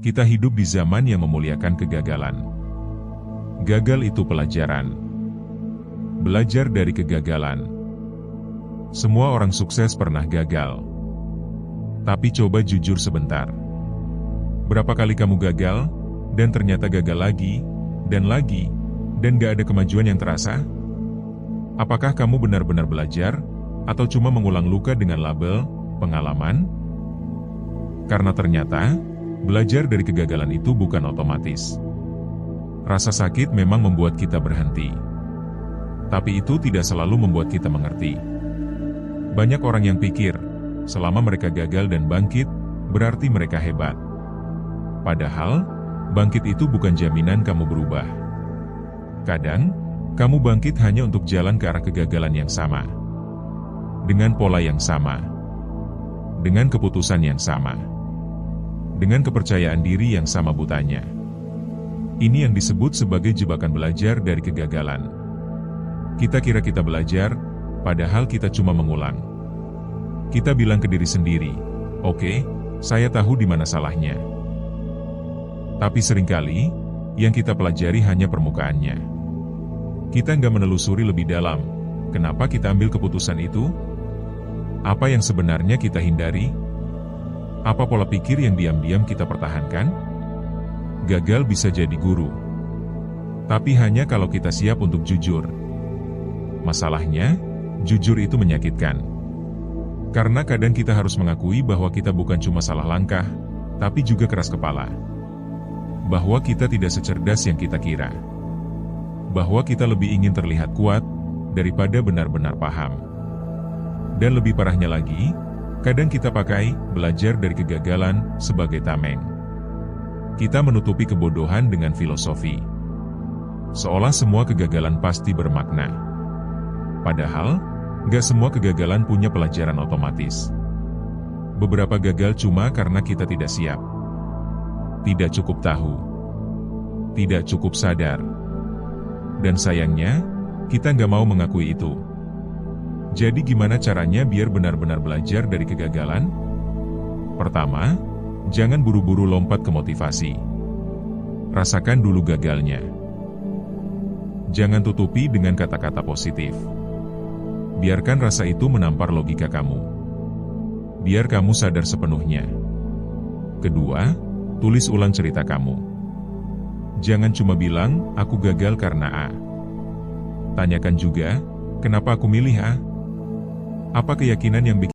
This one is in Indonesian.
Kita hidup di zaman yang memuliakan kegagalan. Gagal itu pelajaran. Belajar dari kegagalan. Semua orang sukses pernah gagal. Tapi coba jujur sebentar. Berapa kali kamu gagal, dan ternyata gagal lagi, dan gak ada kemajuan yang terasa? Apakah kamu benar-benar belajar, atau cuma mengulang luka dengan label pengalaman? Karena ternyata, belajar dari kegagalan itu bukan otomatis. Rasa sakit memang membuat kita berhenti. Tapi itu tidak selalu membuat kita mengerti. Banyak orang yang pikir, selama mereka gagal dan bangkit, berarti mereka hebat. Padahal, bangkit itu bukan jaminan kamu berubah. Kadang, kamu bangkit hanya untuk jalan ke arah kegagalan yang sama. Dengan pola yang sama. Dengan keputusan yang sama. Dengan kepercayaan diri yang sama butanya. Ini yang disebut sebagai jebakan belajar dari kegagalan. Kita kira kita belajar, padahal kita cuma mengulang. Kita bilang ke diri sendiri, oke, saya tahu di mana salahnya. Tapi seringkali, yang kita pelajari hanya permukaannya. Kita nggak menelusuri lebih dalam, kenapa kita ambil keputusan itu? Apa yang sebenarnya kita hindari? Apa pola pikir yang diam-diam kita pertahankan? Gagal bisa jadi guru. Tapi hanya kalau kita siap untuk jujur. Masalahnya, jujur itu menyakitkan. Karena kadang kita harus mengakui bahwa kita bukan cuma salah langkah, tapi juga keras kepala. Bahwa kita tidak secerdas yang kita kira. Bahwa kita lebih ingin terlihat kuat, daripada benar-benar paham. Dan lebih parahnya lagi, kadang kita pakai belajar dari kegagalan sebagai tameng. Kita menutupi kebodohan dengan filosofi. Seolah semua kegagalan pasti bermakna. Padahal, gak semua kegagalan punya pelajaran otomatis. Beberapa gagal cuma karena kita tidak siap. Tidak cukup tahu. Tidak cukup sadar. Dan sayangnya, kita nggak mau mengakui itu. Jadi gimana caranya biar benar-benar belajar dari kegagalan? Pertama, jangan buru-buru lompat ke motivasi. Rasakan dulu gagalnya. Jangan tutupi dengan kata-kata positif. Biarkan rasa itu menampar logika kamu. Biar kamu sadar sepenuhnya. Kedua, tulis ulang cerita kamu. Jangan cuma bilang, aku gagal karena A. Tanyakan juga, kenapa aku milih A? Apa keyakinan yang bikin